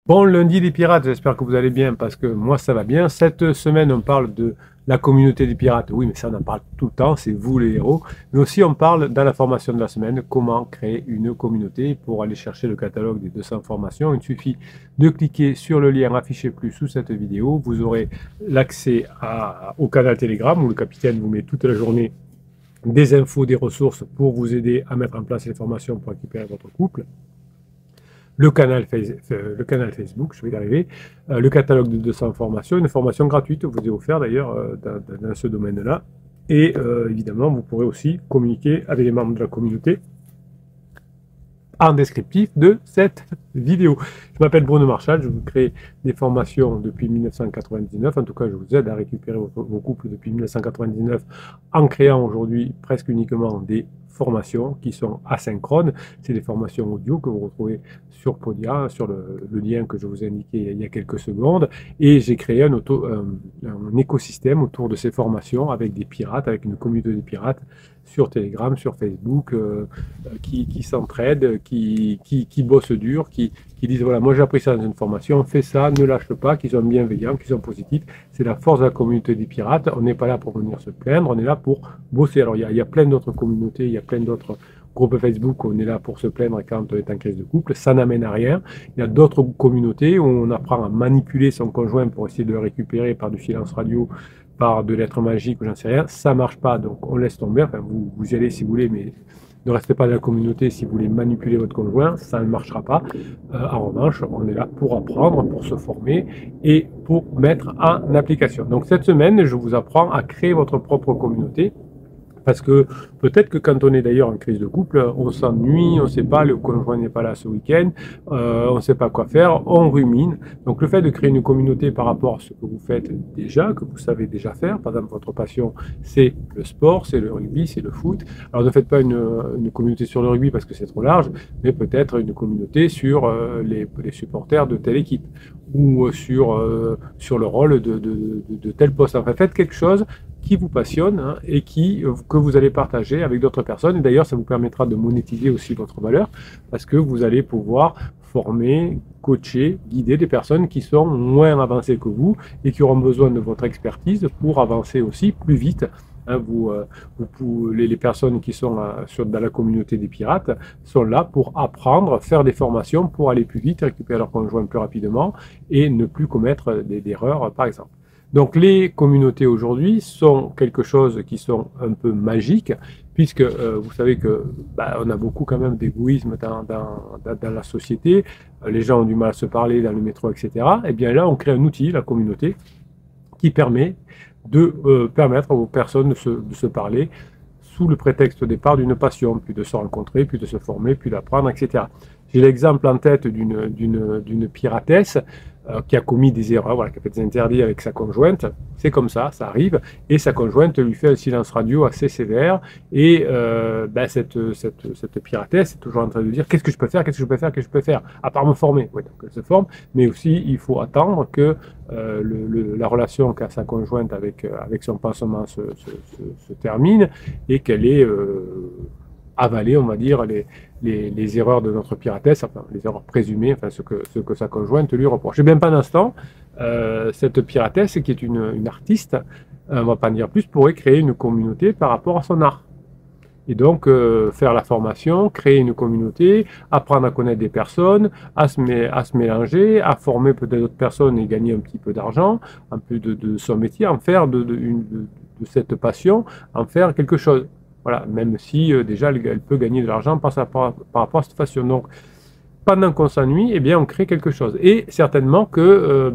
Bon lundi les pirates, j'espère que vous allez bien parce que moi ça va bien. Cette semaine on parle de la communauté des pirates. Oui mais ça on en parle tout le temps, c'est vous les héros. Mais aussi on parle dans la formation de la semaine, comment créer une communauté. Pour aller chercher le catalogue des 200 formations, il suffit de cliquer sur le lien affiché plus sous cette vidéo. Vous aurez l'accès au canal Telegram où le capitaine vous met toute la journée des infos, des ressources pour vous aider à mettre en place les formations pour récupérer votre couple. Le canal Facebook, je vais y arriver, le catalogue de 200 formations, une formation gratuite vous est offerte d'ailleurs dans ce domaine-là. Et évidemment, vous pourrez aussi communiquer avec les membres de la communauté en descriptif de cette vidéo. Je m'appelle Bruno Marchal, je vous crée des formations depuis 1999, en tout cas je vous aide à récupérer vos couples depuis 1999 en créant aujourd'hui presque uniquement des formations qui sont asynchrones. C'est des formations audio que vous retrouvez sur Podia, sur le lien que je vous ai indiqué il y a quelques secondes, et j'ai créé un écosystème autour de ces formations avec des pirates, avec une communauté de pirates sur Telegram, sur Facebook, qui s'entraident, qui bossent dur, qui disent voilà, moi j'ai appris ça dans une formation, fais ça, ne lâche pas, qui sont bienveillants, qui sont positifs. C'est la force de la communauté des pirates. On n'est pas là pour venir se plaindre, on est là pour bosser. Alors il y a plein d'autres communautés, il y a plein d'autres groupes Facebook où on est là pour se plaindre quand on est en crise de couple, ça n'amène à rien. Il y a d'autres communautés où on apprend à manipuler son conjoint pour essayer de le récupérer par du silence radio, par de lettres magiques ou j'en sais rien, ça marche pas, donc on laisse tomber. Enfin, vous y allez si vous voulez, mais ne restez pas dans la communauté si vous voulez manipuler votre conjoint, ça ne marchera pas. En revanche, on est là pour apprendre, pour se former et pour mettre en application. Donc cette semaine, je vous apprends à créer votre propre communauté. Parce que peut-être que quand on est d'ailleurs en crise de couple, on s'ennuie, on ne sait pas, le conjoint n'est pas là ce week-end, on ne sait pas quoi faire, on rumine. Donc le fait de créer une communauté par rapport à ce que vous faites déjà, que vous savez déjà faire, par exemple votre passion c'est le sport, c'est le rugby, c'est le foot. Alors ne faites pas une communauté sur le rugby parce que c'est trop large, mais peut-être une communauté sur les supporters de telle équipe ou sur le rôle de tel poste. Enfin faites quelque chose qui vous passionne hein, et que vous allez partager avec d'autres personnes. Et d'ailleurs, ça vous permettra de monétiser aussi votre valeur parce que vous allez pouvoir former, coacher, guider des personnes qui sont moins avancées que vous et qui auront besoin de votre expertise pour avancer aussi plus vite. Hein, les personnes qui sont dans la communauté des pirates sont là pour apprendre, faire des formations pour aller plus vite, récupérer leur conjoint plus rapidement et ne plus commettre d'erreurs, par exemple. Donc les communautés aujourd'hui sont quelque chose qui sont un peu magiques, puisque vous savez que on a beaucoup quand même d'égoïsme dans la société, les gens ont du mal à se parler dans le métro, etc. Et bien là, on crée un outil, la communauté, qui permet de permettre aux personnes de se parler sous le prétexte au départ d'une passion, puis de se rencontrer, puis de se former, puis d'apprendre, etc. J'ai l'exemple en tête d'une piratesse qui a commis des erreurs, voilà, qui a fait des interdits avec sa conjointe. C'est comme ça arrive. Et sa conjointe lui fait un silence radio assez sévère. Et cette piratesse est toujours en train de dire qu'est-ce que je peux faire, qu'est-ce que je peux faire, qu'est-ce que je peux faire, à part me former. Ouais, donc elle se forme, mais aussi il faut attendre que la relation qu'a sa conjointe avec son pansement se termine et qu'elle ait avalé, on va dire, les erreurs de notre piratesse, enfin les erreurs présumées, enfin ce que sa conjointe lui reproche. Et bien pendant ce temps, cette piratesse, qui est une artiste, on ne va pas en dire plus, pourrait créer une communauté par rapport à son art. Et donc faire la formation, créer une communauté, apprendre à connaître des personnes, à se mélanger, à former peut-être d'autres personnes et gagner un petit peu d'argent, un peu de son métier, en faire de cette passion, en faire quelque chose. Voilà, même si déjà elle peut gagner de l'argent par rapport à cette passion. Donc, pendant qu'on s'ennuie, eh bien, on crée quelque chose. Et certainement que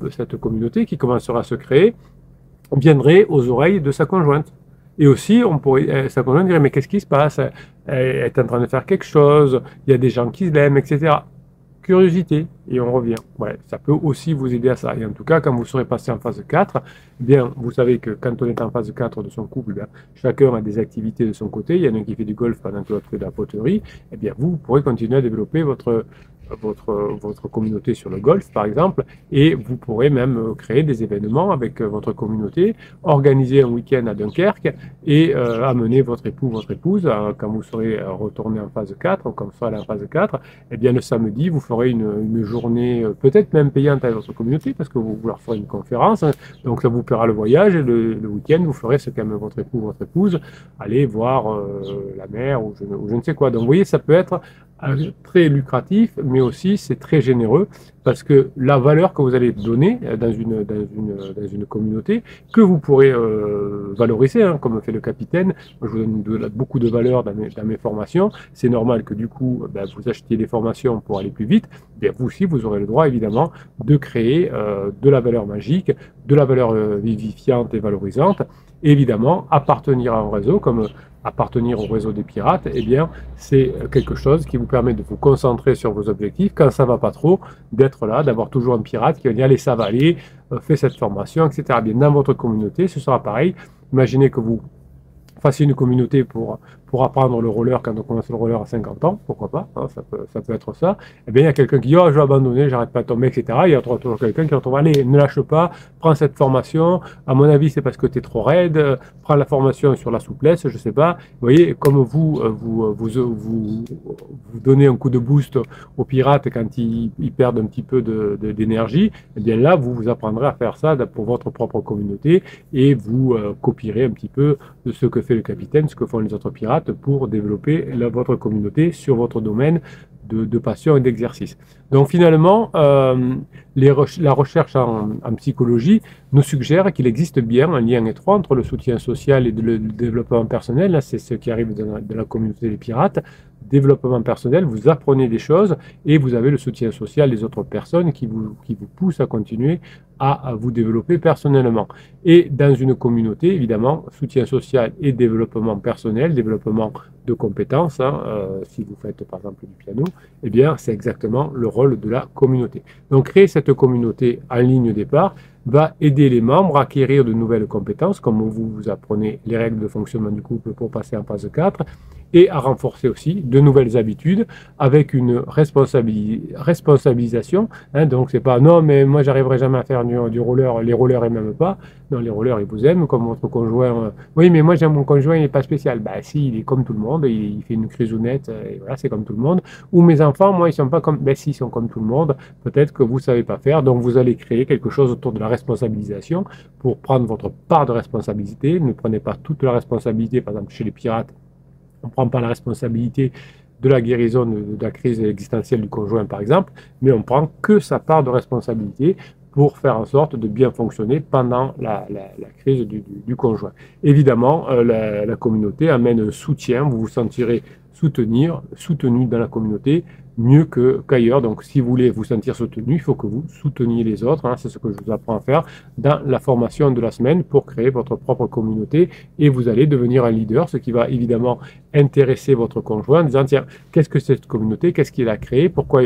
cette communauté qui commencera à se créer viendrait aux oreilles de sa conjointe. Et aussi, sa conjointe dirait, mais qu'est-ce qui se passe? Elle est en train de faire quelque chose, il y a des gens qui l'aiment, etc. Curiosité, et on revient. Ouais, ça peut aussi vous aider à ça. Et en tout cas, quand vous serez passé en phase 4, eh bien, vous savez que quand on est en phase 4 de son couple, bien, chacun a des activités de son côté. Il y en a un qui fait du golf pendant que l'autre fait de la poterie. Eh bien, vous pourrez continuer à développer votre votre communauté sur le golf, par exemple, et vous pourrez même créer des événements avec votre communauté, organiser un week-end à Dunkerque et amener votre époux, votre épouse, quand vous serez retourné en phase 4, ou quand vous serez allé en phase 4, eh bien le samedi, vous ferez une journée peut-être même payante avec votre communauté, parce que vous leur ferez une conférence, hein, donc ça vous paiera le voyage, et le week-end, vous ferez ce qu'aime votre époux, votre épouse, aller voir la mer ou je ne sais quoi. Donc vous voyez, ça peut être très lucratif, mais aussi c'est très généreux parce que la valeur que vous allez donner dans une communauté, que vous pourrez valoriser, hein, comme fait le capitaine. Moi, je vous donne beaucoup de valeur dans mes formations. C'est normal que du coup, vous achetiez des formations pour aller plus vite. Bien, vous aussi, vous aurez le droit, évidemment, de créer de la valeur magique, de la valeur vivifiante et valorisante. Et évidemment, appartenir à un réseau comme appartenir au réseau des pirates, eh bien, c'est quelque chose qui vous permet de vous concentrer sur vos objectifs, quand ça va pas trop, d'être là, d'avoir toujours un pirate qui va dire, allez, ça va aller, fais cette formation, etc. Bien, dans votre communauté, ce sera pareil. Imaginez que vous fassiez une communauté pour apprendre le roller quand on commence le roller à 50 ans, pourquoi pas, hein, ça peut être ça. Eh bien, il y a quelqu'un qui dit, oh, je vais abandonner, j'arrête pas de tomber, etc. Il y a toujours quelqu'un qui retrouve, allez, ne lâche pas, prends cette formation, à mon avis, c'est parce que tu es trop raide, prends la formation sur la souplesse, je sais pas. Vous voyez, comme vous donnez un coup de boost aux pirates quand ils perdent un petit peu d'énergie, eh bien là, vous apprendrez à faire ça pour votre propre communauté et vous copierez un petit peu de ce que fait le capitaine, ce que font les autres pirates pour développer votre communauté sur votre domaine de passion et d'exercice. Donc finalement, la recherche en psychologie nous suggère qu'il existe bien un lien étroit entre le soutien social et le développement personnel. Là, c'est ce qui arrive dans la communauté des pirates. Développement personnel, vous apprenez des choses et vous avez le soutien social des autres personnes qui vous poussent à continuer à vous développer personnellement. Et dans une communauté, évidemment, soutien social et développement personnel, développement de compétences, hein, si vous faites par exemple du piano, eh bien c'est exactement le rôle de la communauté. Donc créer cette communauté en ligne départ va aider les membres à acquérir de nouvelles compétences, comme vous apprenez les règles de fonctionnement du couple pour passer en phase 4, et à renforcer aussi de nouvelles habitudes avec une responsabilisation. Hein, donc c'est pas non mais moi j'arriverai jamais à faire du roller, les rollers et même pas. Non, les rollers ils vous aiment comme votre conjoint. Oui mais moi j'aime mon conjoint, il n'est pas spécial. Bah si, il est comme tout le monde, il fait une crisounette et voilà, c'est comme tout le monde. Ou mes enfants, moi ils sont pas comme, ben si, ils sont comme tout le monde. Peut-être que vous savez pas faire, donc vous allez créer quelque chose autour de la responsabilisation pour prendre votre part de responsabilité. Ne prenez pas toute la responsabilité, par exemple chez les pirates. On ne prend pas la responsabilité de la guérison de la crise existentielle du conjoint, par exemple, mais on prend que sa part de responsabilité pour faire en sorte de bien fonctionner pendant la crise du conjoint. Évidemment, la communauté amène un soutien, vous vous sentirez soutenu dans la communauté, mieux qu'ailleurs. Donc, si vous voulez vous sentir soutenu, il faut que vous souteniez les autres. Hein. C'est ce que je vous apprends à faire dans la formation de la semaine pour créer votre propre communauté et vous allez devenir un leader, ce qui va évidemment intéresser votre conjoint en disant, tiens, qu'est-ce que c'est cette communauté? Qu'est-ce qu'il a créé? Pourquoi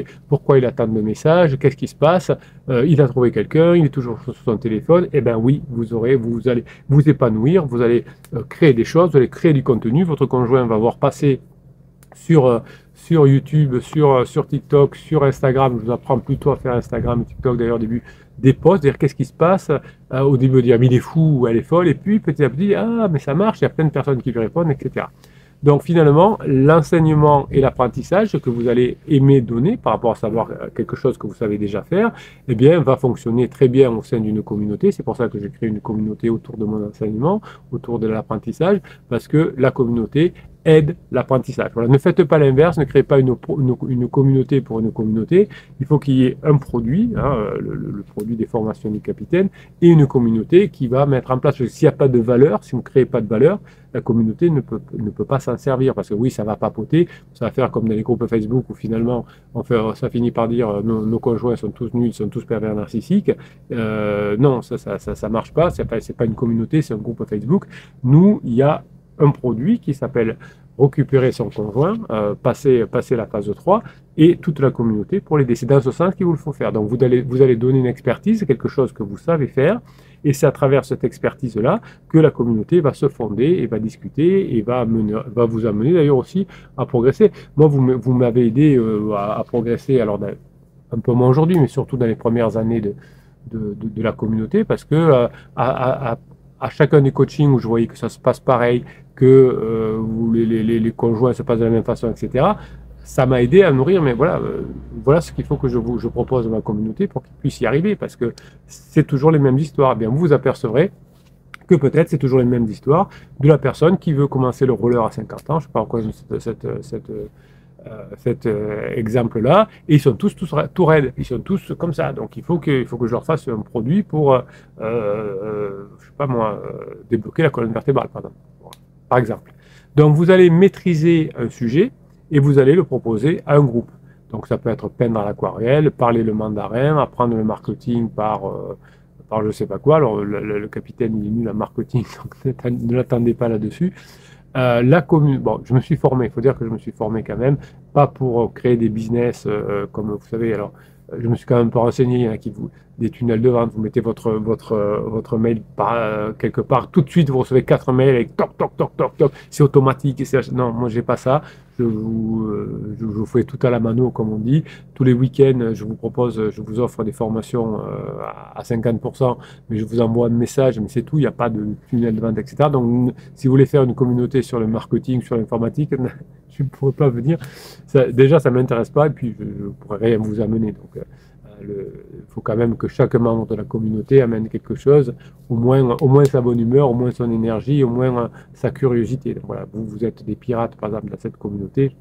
il attend de messages? Qu'est-ce qui se passe? Il a trouvé quelqu'un, il est toujours sur son téléphone. Eh bien oui, vous allez vous épanouir, vous allez créer des choses, vous allez créer du contenu. Votre conjoint va voir passer sur YouTube, sur TikTok, sur Instagram. Je vous apprends plutôt à faire Instagram et TikTok d'ailleurs au début, des posts, dire qu'est-ce qui se passe. Au début, dire mais il est fou ou elle est folle, et puis petit à petit, ah mais ça marche, il y a plein de personnes qui lui répondent, etc. Donc finalement, l'enseignement et l'apprentissage que vous allez aimer donner par rapport à savoir quelque chose que vous savez déjà faire, eh bien, va fonctionner très bien au sein d'une communauté. C'est pour ça que j'ai créé une communauté autour de mon enseignement, autour de l'apprentissage, parce que la communauté aide l'apprentissage. Voilà, ne faites pas l'inverse, ne créez pas une communauté pour une communauté. Il faut qu'il y ait un produit, hein, le produit des formations du capitaine, et une communauté qui va mettre en place. S'il n'y a pas de valeur, si vous ne créez pas de valeur, la communauté ne peut pas s'en servir, parce que oui, ça va papoter, ça va faire comme dans les groupes Facebook où finalement ça finit par dire nos conjoints sont tous nuls, ils sont tous pervers narcissiques. Non, ça marche pas, c'est pas une communauté, c'est un groupe Facebook. Nous, il y a un produit qui s'appelle récupérer son conjoint, passer la phase 3 et toute la communauté pour l'aider. C'est dans ce sens qu'il vous le faut faire. Donc vous allez donner une expertise, quelque chose que vous savez faire, et c'est à travers cette expertise-là que la communauté va se fonder et va discuter et va vous amener d'ailleurs aussi à progresser. Moi, vous m'avez aidé à progresser, alors un peu moins aujourd'hui, mais surtout dans les premières années de la communauté, parce que à chacun des coachings où je voyais que ça se passe pareil, que les conjoints se passent de la même façon, etc., ça m'a aidé à nourrir, mais voilà, voilà ce qu'il faut que je propose à ma communauté pour qu'ils puissent y arriver, parce que c'est toujours les mêmes histoires. Eh bien, vous vous apercevrez que peut-être c'est toujours les mêmes histoires de la personne qui veut commencer le roller à 50 ans, je ne sais pas pourquoi cet exemple-là, et ils sont tous tout raides, ils sont tous comme ça. Donc il faut que je leur fasse un produit pour, je sais pas moi, débloquer la colonne vertébrale, par exemple. Donc vous allez maîtriser un sujet et vous allez le proposer à un groupe. Donc ça peut être peindre à l'aquarelle, parler le mandarin, apprendre le marketing par je sais pas quoi. Alors le capitaine il est nul en marketing, donc ne l'attendez pas là-dessus. La commune, bon, je me suis formé, il faut dire que je me suis formé quand même, pas pour créer des business comme vous savez, alors je me suis quand même pas renseigné, il y en a qui vous, des tunnels de vente, vous mettez votre mail quelque part, tout de suite vous recevez 4 mails avec toc, toc, toc, toc, toc, c'est automatique, non, moi j'ai pas ça, je vous fais tout à la mano comme on dit, tous les week-ends je vous offre des formations à 50%, mais je vous envoie un message, mais c'est tout, il n'y a pas de tunnel de vente, etc. Donc si vous voulez faire une communauté sur le marketing, sur l'informatique, je ne pourrais pas venir, déjà ça ne m'intéresse pas, et puis je ne pourrais rien vous amener, donc il faut quand même que chaque membre de la communauté amène quelque chose, au moins sa bonne humeur, au moins son énergie, au moins sa curiosité. Donc voilà, vous êtes des pirates, par exemple, dans cette communauté,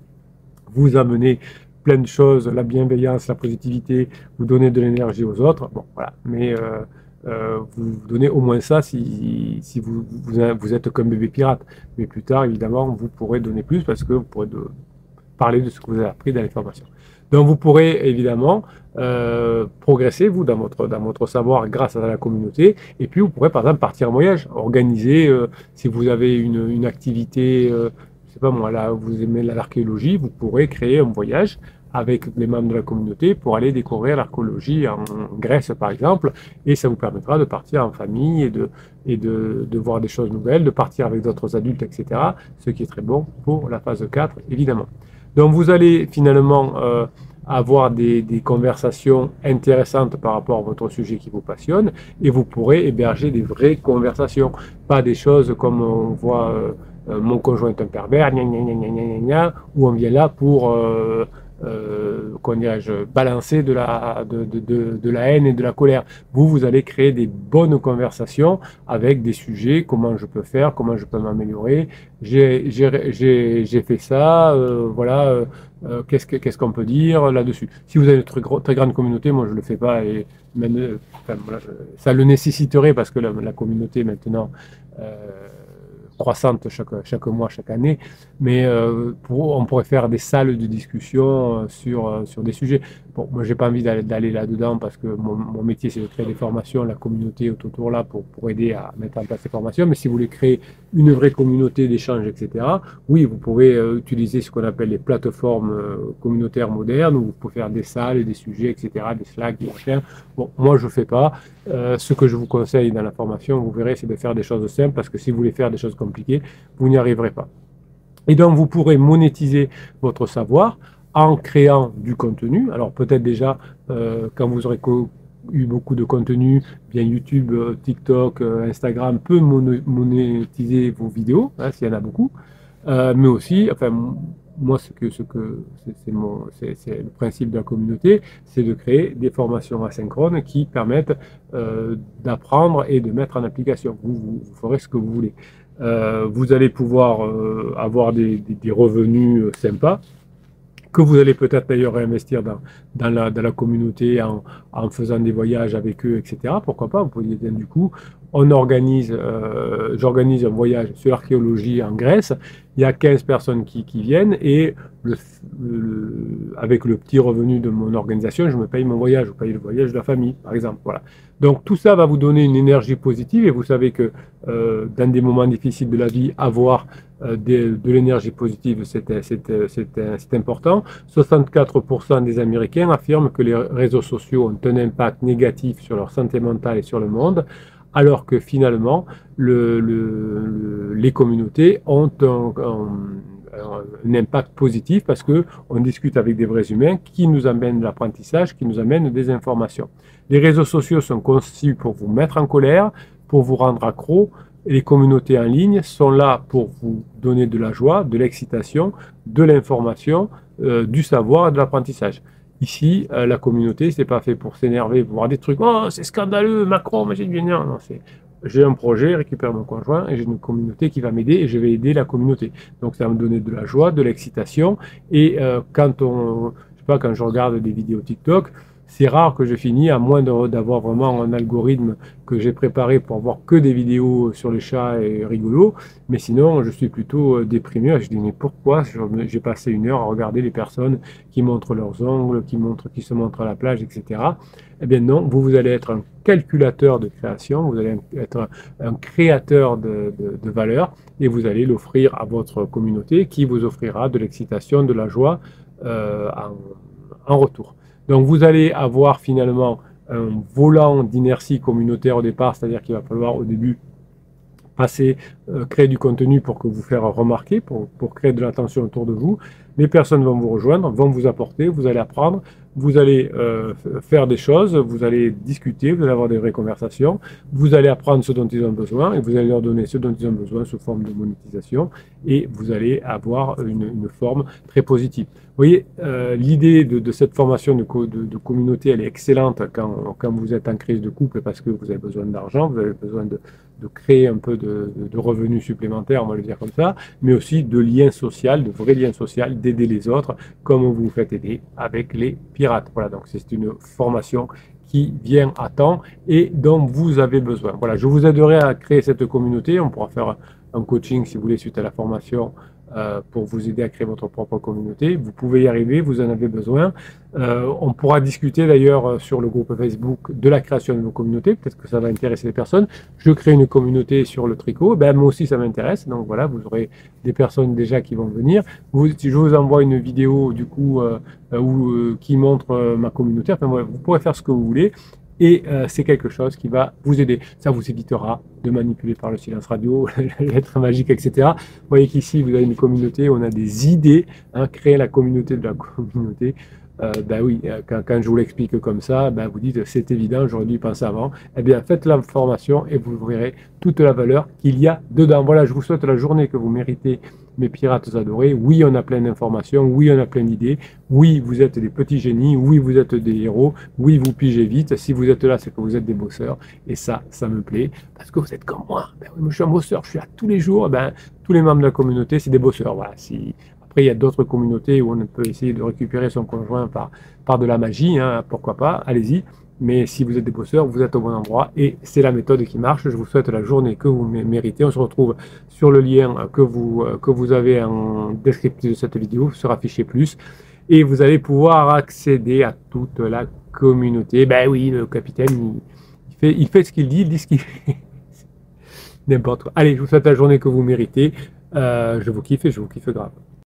vous amenez plein de choses, la bienveillance, la positivité, vous donnez de l'énergie aux autres, bon voilà, mais vous donnez au moins ça si vous êtes comme bébé pirate. Mais plus tard, évidemment, vous pourrez donner plus parce que vous pourrez parler de ce que vous avez appris dans les formations. Donc vous pourrez évidemment progresser, vous, dans votre savoir grâce à la communauté. Et puis vous pourrez par exemple partir en voyage, organiser, si vous avez une activité, je sais pas moi, là vous aimez l'archéologie, vous pourrez créer un voyage avec les membres de la communauté pour aller découvrir l'archéologie en Grèce par exemple, et ça vous permettra de partir en famille et de voir des choses nouvelles, de partir avec d'autres adultes, etc. Ce qui est très bon pour la phase 4 évidemment. Donc vous allez finalement avoir des conversations intéressantes par rapport à votre sujet qui vous passionne, et vous pourrez héberger des vraies conversations, pas des choses comme on voit mon conjoint est un pervers, gna, gna, gna, gna, gna, gna, où on vient là pour comment dirais-je, balancer de la haine et de la colère. Vous allez créer des bonnes conversations avec des sujets, comment je peux faire, comment je peux m'améliorer, j'ai fait ça, voilà, qu'est-ce qu'on peut dire là-dessus. Si vous avez une très grande communauté, moi je le fais pas, et même, enfin, voilà, ça le nécessiterait parce que la communauté maintenant croissante chaque mois, chaque année, mais on pourrait faire des salles de discussion sur des sujets. Bon, moi j'ai pas envie d'aller là-dedans parce que mon métier c'est de créer des formations, la communauté est autour là pour aider à mettre en place ces formations, mais si vous voulez créer une vraie communauté d'échange, etc., oui, vous pouvez utiliser ce qu'on appelle les plateformes communautaires modernes, où vous pouvez faire des salles et des sujets, etc., des Slack, des machins. Bon, moi je fais pas. Ce que je vous conseille dans la formation, vous verrez, c'est de faire des choses simples, parce que si vous voulez faire des choses compliquées, vous n'y arriverez pas. Et donc vous pourrez monétiser votre savoir en créant du contenu. Alors peut-être déjà, quand vous aurez eu beaucoup de contenu, bien YouTube, TikTok, Instagram peut monétiser vos vidéos, hein, s'il y en a beaucoup, mais aussi, enfin, moi, c'est le principe de la communauté, c'est de créer des formations asynchrones qui permettent d'apprendre et de mettre en application. Vous ferez ce que vous voulez. Vous allez pouvoir avoir des revenus sympas, que vous allez peut-être d'ailleurs réinvestir dans la communauté en faisant des voyages avec eux, etc. Pourquoi pas, vous pouvez du coup j'organise un voyage sur l'archéologie en Grèce, il y a 15 personnes qui viennent et avec le petit revenu de mon organisation, je me paye mon voyage, je paye le voyage de la famille, par exemple. Voilà. Donc tout ça va vous donner une énergie positive et vous savez que dans des moments difficiles de la vie, avoir de l'énergie positive, c'est important. 64% des Américains affirment que les réseaux sociaux ont un impact négatif sur leur santé mentale et sur le monde, alors que finalement, les communautés ont un impact positif parce qu'on discute avec des vrais humains qui nous amènent de l'apprentissage, qui nous amènent des informations. Les réseaux sociaux sont conçus pour vous mettre en colère, pour vous rendre accro. Et les communautés en ligne sont là pour vous donner de la joie, de l'excitation, de l'information, du savoir et de l'apprentissage. Ici, la communauté, c'est pas fait pour s'énerver, pour voir des trucs. Oh, c'est scandaleux, Macron, mais j'ai du bien. Non, j'ai un projet, je récupère mon conjoint et j'ai une communauté qui va m'aider et je vais aider la communauté. Donc ça va me donner de la joie, de l'excitation. Et quand je regarde des vidéos TikTok, c'est rare que je finis, à moins d'avoir vraiment un algorithme que j'ai préparé pour voir que des vidéos sur les chats et rigolo. Mais sinon, je suis plutôt déprimé. Je dis, mais pourquoi j'ai passé une heure à regarder les personnes qui montrent leurs ongles, qui se montrent à la plage, etc. Eh bien non, vous allez être un calculateur de création, vous allez être un créateur de valeur et vous allez l'offrir à votre communauté qui vous offrira de l'excitation, de la joie en retour. Donc vous allez avoir finalement un volant d'inertie communautaire au départ, c'est-à-dire qu'il va falloir au début créer du contenu pour que vous faire remarquer, pour créer de l'attention autour de vous. Les personnes vont vous rejoindre, vont vous apporter, vous allez apprendre, vous allez faire des choses, vous allez discuter, vous allez avoir des vraies conversations, vous allez apprendre ce dont ils ont besoin et vous allez leur donner ce dont ils ont besoin sous forme de monétisation et vous allez avoir une forme très positive. Vous voyez, l'idée de cette formation de communauté, elle est excellente quand vous êtes en crise de couple parce que vous avez besoin d'argent, vous avez besoin de créer un peu de revenus supplémentaires, on va le dire comme ça, mais aussi de liens sociaux, de vrais liens sociaux, d'aider les autres, comme vous vous faites aider avec les pirates. Voilà, donc c'est une formation qui vient à temps et dont vous avez besoin. Voilà, je vous aiderai à créer cette communauté, on pourra faire un coaching si vous voulez suite à la formation pour vous aider à créer votre propre communauté. Vous pouvez y arriver, vous en avez besoin. On pourra discuter d'ailleurs sur le groupe Facebook de la création de nos communautés, peut-être que ça va intéresser les personnes. Je crée une communauté sur le tricot, ben, moi aussi ça m'intéresse, donc voilà, vous aurez des personnes déjà qui vont venir. Je vous envoie une vidéo du coup qui montre ma communauté, enfin, vous pourrez faire ce que vous voulez. Et c'est quelque chose qui va vous aider. Ça vous évitera de manipuler par le silence radio, la lettre magique, etc. Vous voyez qu'ici, vous avez une communauté, on a des idées, hein, créer la communauté de la communauté. Ben oui, quand je vous l'explique comme ça, ben vous dites c'est évident, j'aurais dû y penser avant. Eh bien, faites la formation et vous verrez toute la valeur qu'il y a dedans. Voilà, je vous souhaite la journée que vous méritez, mes pirates adorés. Oui, on a plein d'informations, oui, on a plein d'idées, oui, vous êtes des petits génies, oui, vous êtes des héros, oui, vous pigez vite. Si vous êtes là, c'est que vous êtes des bosseurs. Et ça me plaît, parce que vous êtes comme moi. Ben oui, moi, je suis un bosseur, je suis là tous les jours. Ben, tous les membres de la communauté, c'est des bosseurs. Voilà, Après, il y a d'autres communautés où on peut essayer de récupérer son conjoint par de la magie, hein, pourquoi pas, allez-y. Mais si vous êtes des bosseurs, vous êtes au bon endroit et c'est la méthode qui marche. Je vous souhaite la journée que vous méritez. On se retrouve sur le lien que vous avez en descriptif de cette vidéo, sur affiché plus. Et vous allez pouvoir accéder à toute la communauté. Ben oui, le capitaine, il fait ce qu'il dit ce qu'il fait. N'importe quoi. Allez, je vous souhaite la journée que vous méritez. Je vous kiffe et je vous kiffe grave.